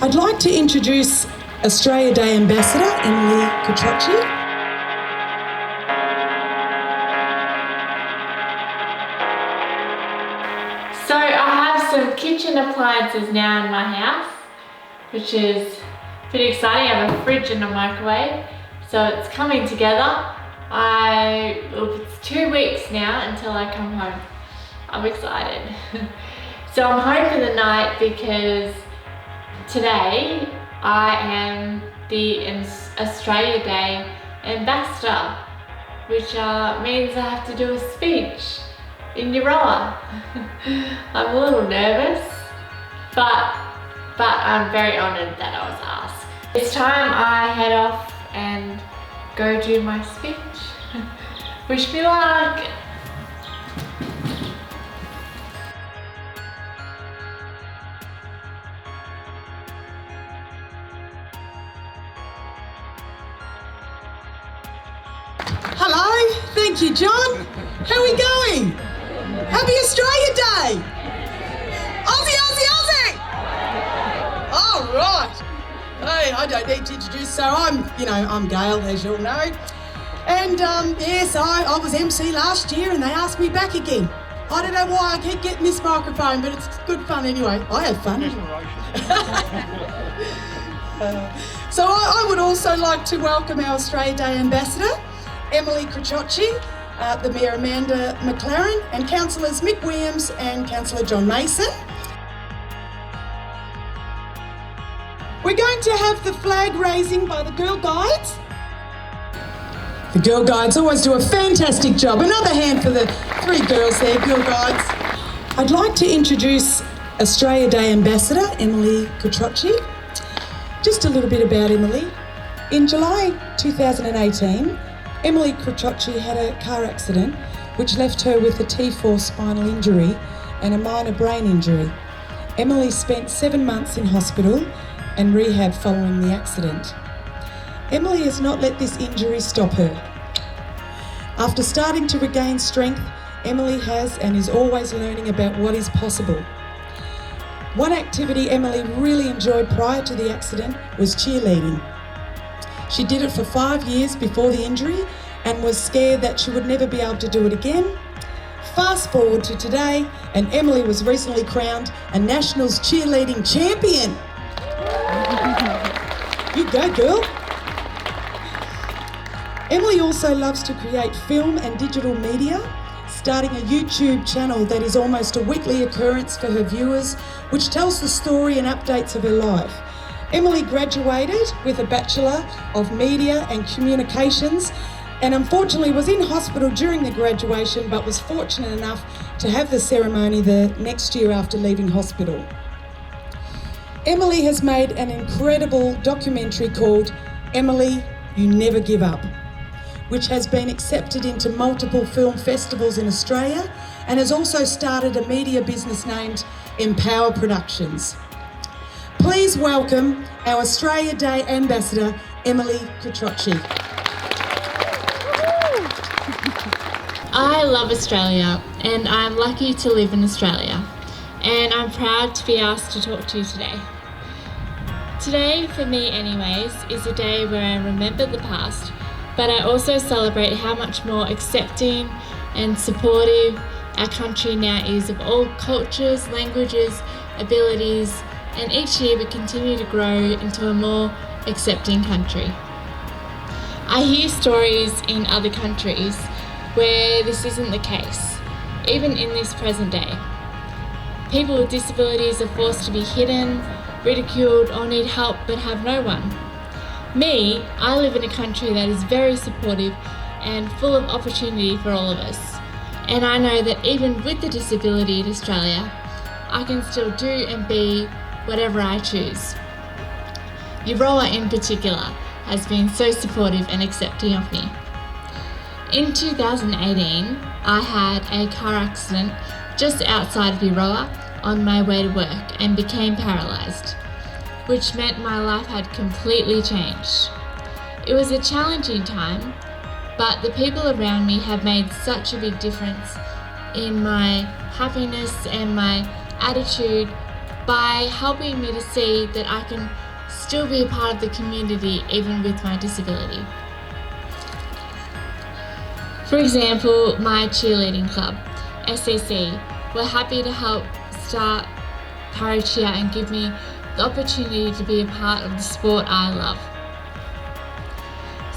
I'd like to introduce Australia Day Ambassador Emily Kutrocci. So I have some kitchen appliances now in my house, which is pretty exciting. I have a fridge and a microwave, so it's coming together. It's 2 weeks now until I come home. I'm excited. So I'm home for the night because today I am the Australia Day Ambassador, which means I have to do a speech in Euroa. I'm a little nervous, but I'm very honoured that I was asked. It's time I head off and go do my speech. Wish me luck. Hello, thank you, John. How are we going? Happy Australia Day! Aussie, Aussie, Aussie! All right. Hey, I don't need to introduce, so I'm Gail, as you'll know. And yes, I was MC last year and they asked me back again. I don't know why I keep getting this microphone, but it's good fun anyway. I have fun. So I would also like to welcome our Australia Day Ambassador, Emily Kutrocci, the Mayor Amanda McLaren, and Councillors Mick Williams and Councillor John Mason. We're going to have the flag raising by the Girl Guides. The Girl Guides always do a fantastic job. Another hand for the 3 girls there, Girl Guides. I'd like to introduce Australia Day Ambassador Emily Kutrocci. Just a little bit about Emily. In July 2018, Emily Kutrocci had a car accident which left her with a T4 spinal injury and a minor brain injury. Emily spent 7 months in hospital and rehab following the accident. Emily has not let this injury stop her. After starting to regain strength, Emily has and is always learning about what is possible. One activity Emily really enjoyed prior to the accident was cheerleading. She did it for 5 years before the injury and was scared that she would never be able to do it again. Fast forward to today, and Emily was recently crowned a Nationals cheerleading champion. You go, girl. Emily also loves to create film and digital media, starting a YouTube channel that is almost a weekly occurrence for her viewers, which tells the story and updates of her life. Emily graduated with a Bachelor of Media and Communications and unfortunately was in hospital during the graduation, but was fortunate enough to have the ceremony the next year after leaving hospital. Emily has made an incredible documentary called Emily, You Never Give Up, which has been accepted into multiple film festivals in Australia and has also started a media business named Empower Productions. Please welcome our Australia Day Ambassador, Emily Kutrocci. I love Australia and I'm lucky to live in Australia, and I'm proud to be asked to talk to you today. Today, for me anyways, is a day where I remember the past, but I also celebrate how much more accepting and supportive our country now is of all cultures, languages, abilities, and each year we continue to grow into a more accepting country. I hear stories in other countries where this isn't the case, even in this present day. People with disabilities are forced to be hidden, ridiculed, or need help but have no one. Me, I live in a country that is very supportive and full of opportunity for all of us. And I know that even with the disability in Australia, I can still do and be whatever I choose. Euroa in particular has been so supportive and accepting of me. In 2018, I had a car accident just outside of Euroa on my way to work and became paralysed, which meant my life had completely changed. It was a challenging time, but the people around me have made such a big difference in my happiness and my attitude by helping me to see that I can still be a part of the community even with my disability. For example, my cheerleading club, SCC, were happy to help start Paracheer and give me the opportunity to be a part of the sport I love.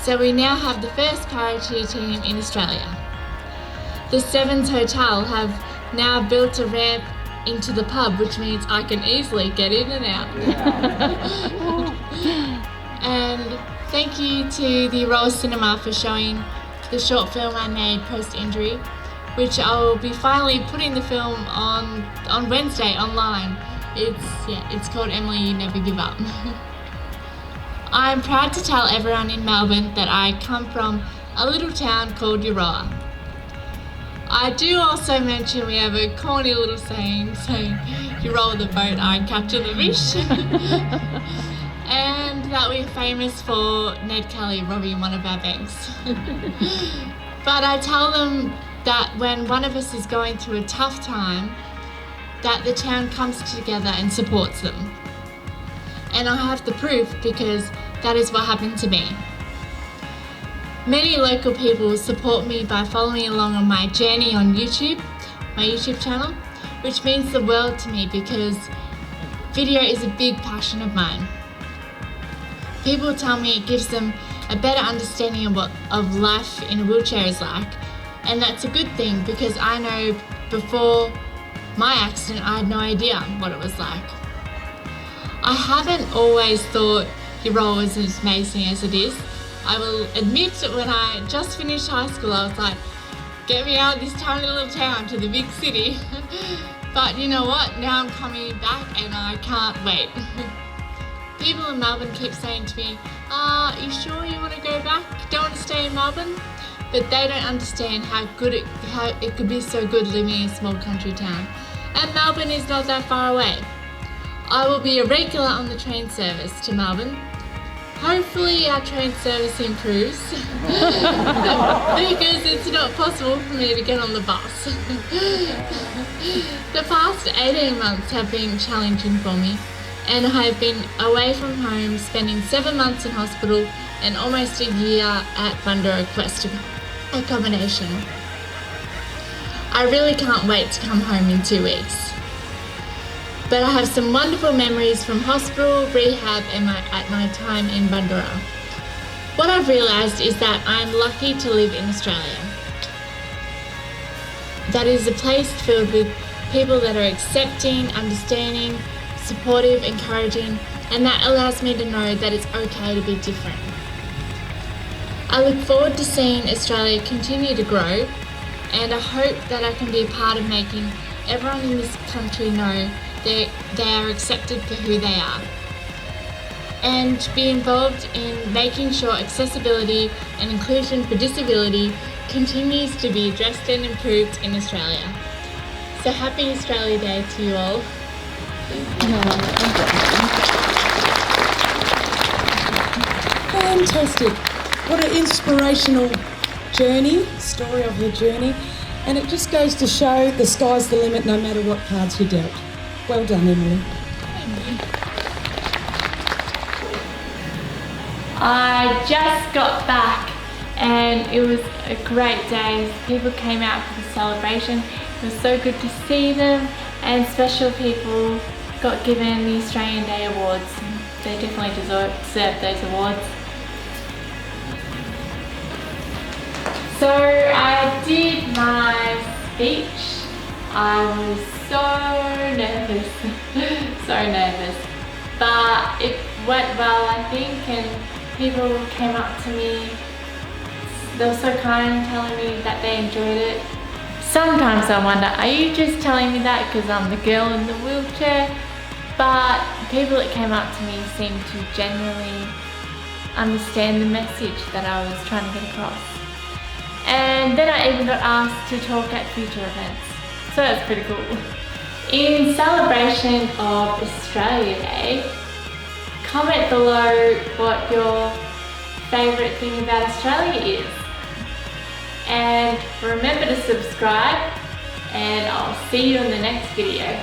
So we now have the first Paracheer team in Australia. The Sevens Hotel have now built a ramp into the pub, which means I can easily get in and out. And thank you to the Royal Cinema for showing the short film I made post-injury, which I will be finally putting the film on Wednesday online. It's called Emily, You Never Give Up. I'm proud to tell everyone in Melbourne that I come from a little town called Euroa. I do also mention we have a corny little saying, you roll the boat, I capture the fish. And that we're famous for Ned Kelly robbing one of our banks. But I tell them that when one of us is going through a tough time, that the town comes together and supports them. And I have the proof because that is what happened to me. Many local people support me by following along on my journey on YouTube, my YouTube channel, which means the world to me because video is a big passion of mine. People tell me it gives them a better understanding of life in a wheelchair is like, and that's a good thing because I know before my accident I had no idea what it was like. I haven't always thought Euroa was as amazing as it is. I will admit that when I just finished high school I was like, get me out of this tiny little town to the big city. But you know what, now I'm coming back and I can't wait. People in Melbourne keep saying to me, are you sure you want to go back? Don't want to stay in Melbourne? But they don't understand how it could be so good living in a small country town. And Melbourne is not that far away. I will be a regular on the train service to Melbourne. Hopefully our train service improves because it's not possible for me to get on the bus. The past 18 months have been challenging for me, and I have been away from home, spending 7 months in hospital and almost a year at Bundoora Quest accommodation. I really can't wait to come home in 2 weeks. But I have some wonderful memories from hospital, rehab and at my time in Bundoora. What I've realised is that I'm lucky to live in Australia. That is a place filled with people that are accepting, understanding, supportive, encouraging, and that allows me to know that it's okay to be different. I look forward to seeing Australia continue to grow, and I hope that I can be a part of making everyone in this country know they are accepted for who they are, and be involved in making sure accessibility and inclusion for disability continues to be addressed and improved in Australia. So happy Australia Day to you all. Fantastic. What an inspirational story of her journey. And it just goes to show the sky's the limit no matter what cards you're dealt. Well done, Emily. I just got back and it was a great day. People came out for the celebration. It was so good to see them, and special people got given the Australian Day Awards. They definitely deserve those awards. So I did my speech. I was so nervous, but it went well, I think, and people came up to me. They were so kind, telling me that they enjoyed it. Sometimes I wonder, are you just telling me that because I'm the girl in the wheelchair? But people that came up to me seemed to genuinely understand the message that I was trying to get across. And then I even got asked to talk at future events. So that's pretty cool. In celebration of Australia Day, comment below what your favourite thing about Australia is. And remember to subscribe, and I'll see you in the next video.